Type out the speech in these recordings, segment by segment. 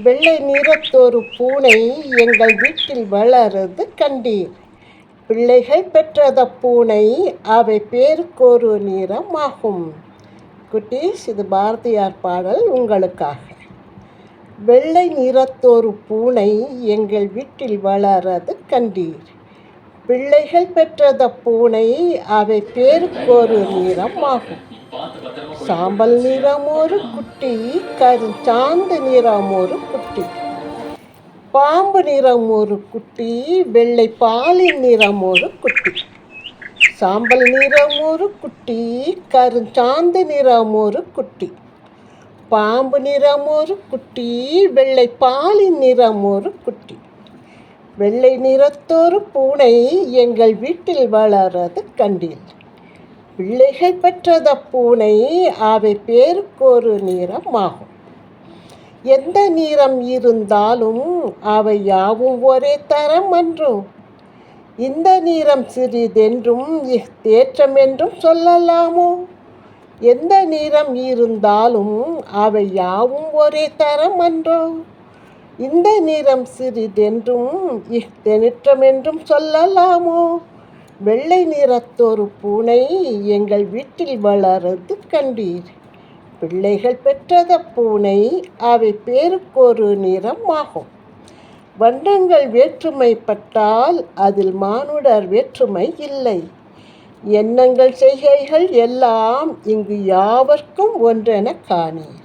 வெள்ளை நிறத்தொரு பூனை எங்கள் வீட்டில் வளருது கண்டீர். பிள்ளைகள் பெற்றத பூனை அவை பேருக்கொரு நிறமாகும். குட்டீஸ், இது பாரதியார் பாடல் உங்களுக்காக. வெள்ளை நிறத்தொரு பூனை எங்கள் வீட்டில் வளரது கண்டீர். பிள்ளைகள் பெற்றத பூனை அவை பேருக்கொரு நிறமாகும். சாம்பல் நிறம் ஒரு குட்டி, கருஞ்சாந்து நிறம் ஒரு குட்டி, பாம்பு நிறம் ஒரு குட்டி, வெள்ளை பாலின் நிறம் ஒரு குட்டி. சாம்பல் நிறம் ஒரு குட்டி, கருஞ்சாந்து நிறம் ஒரு குட்டி, பாம்பு நிறம் ஒரு குட்டி, வெள்ளை பாலின் நிறம் ஒரு குட்டி. வெள்ளை நிறத்தொரு பூனை எங்கள் வீட்டில் வளரது கண்டீர். பிள்ளைகள் பெற்றத பூனை அவை பேருக்கொரு நிறமாகும். எந்த நிறம் இருந்தாலும் அவை யாவும் ஒரே தரம் அன்றோ. இந்த நிறம் சிறிதென்றும் தேற்றம் என்றும் சொல்லலாமோ. எந்த நிறம் இருந்தாலும் அவை யாவும் ஒரே தரம் அன்றோ. இந்த நிறம் சிறிதென்றும் தேற்றம் என்றும் சொல்லலாமோ. வெள்ளை நிறத்தொரு பூனை எங்கள் வீட்டில் வளரது கண்டீர். பிள்ளைகள் பெற்றத பூனை அவை பேருக்கொரு நிறமாகும். வண்ணங்கள் வேற்றுமைப்பட்டால் அதில் மானுடர் வேற்றுமை இல்லை. எண்ணங்கள் செய்கைகள் எல்லாம் இங்கு யாவர்க்கும் ஒன்றென காணீர்.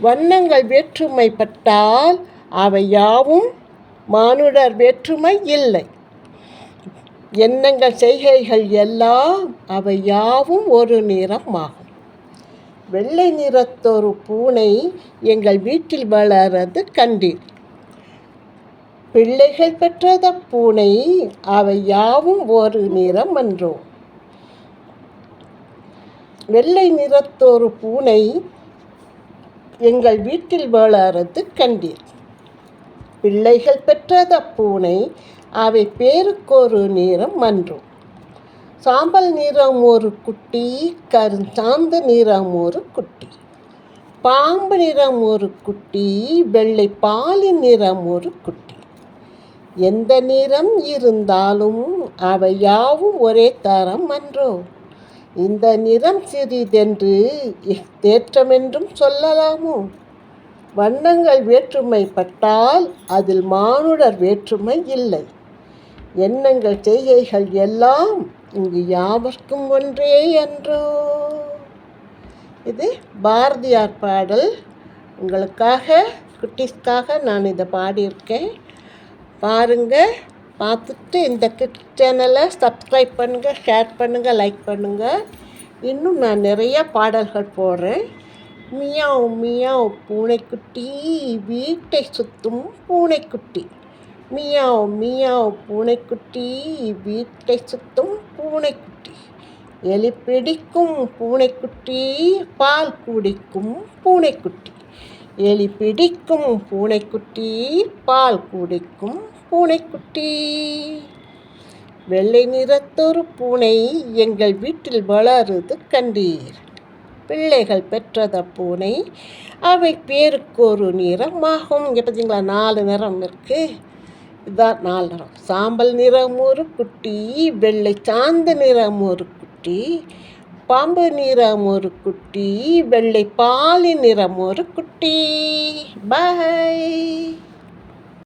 வண்ணங்கள் வேற்றுமைப்பட்டால் அவை யாவும் மானுடர் வேற்றுமை இல்லை. எண்ணங்கள் செய்கைகள் எல்லாம் அவை யாவும் ஒரு நிறமாகும். வெள்ளை நிறத்தொரு பூனை எங்கள் வீட்டில் வளரது கண்டீர். பிள்ளைகள் பெற்றத பூனை அவை யாவும் ஒரு நிறம் அன்றோ. வெள்ளை நிறத்தொரு பூனை எங்கள் வீட்டில் வளரது கண்டீர். பிள்ளைகள் பெற்றத பூனை அவை பேருக்கொரு நிறம் அன்றோ. சாம்பல் நிறம் ஒரு குட்டி, கருஞ்சாந்து நிறம் ஒரு குட்டி, பாம்பு நிறம் ஒரு குட்டி, வெள்ளை பாலின் நிறம் ஒரு குட்டி. எந்த நிறம் இருந்தாலும் அவை யாவும் ஒரே தரம் அன்றோ. இந்த நிறம் சிறிதென்று தேற்றமென்றும் சொல்லலாமோ. வண்ணங்கள் வேற்றுமைப்பட்டால் அதில் மானுடர் வேற்றுமை இல்லை. எண்ணங்கள் செய்கைகள் எல்லாம் இங்கு யாவர்க்கும் ஒன்றே அன்றோ. இது பாரதியார் பாடல் உங்களுக்காக, குட்டீஸ்க்காக நான் இதை பாடியிருக்கேன். பாருங்கள், பார்த்துட்டு இந்த சேனலை சப்ஸ்கிரைப் பண்ணுங்கள், ஷேர் பண்ணுங்கள், லைக் பண்ணுங்கள். இன்னும் நான் நிறைய பாடல்கள் போடுறேன். மியாவ் மியாவ் பூனைக்குட்டி, வீட்டை சுற்றும் பூனைக்குட்டி. மியாவ் மியாவ் பூனைக்குட்டி, வீட்டை சுற்றும் பூனைக்குட்டி. எலி பிடிக்கும் பூனைக்குட்டி, பால் குடிக்கும் பூனைக்குட்டி. எலி பிடிக்கும் பூனைக்குட்டி, பால் குடிக்கும் பூனைக்குட்டி. வெள்ளை நிறத்தொரு பூனை எங்கள் வீட்டில் வளருது கண்டீர். பிள்ளைகள் பெற்றத பூனை அவை பேருக்கொரு நிறமாகும். இங்கே பார்த்தீங்களா, 4 நிறம் இருக்குது. இதுதான் 4 நிறம். சாம்பல் நிறம் ஒரு குட்டி, வெள்ளை சாந்து நிறம் ஒரு குட்டி, பாம்பு நிறம் ஒரு குட்டி, வெள்ளை பாலின் நிறம் ஒரு குட்டி. பாய்.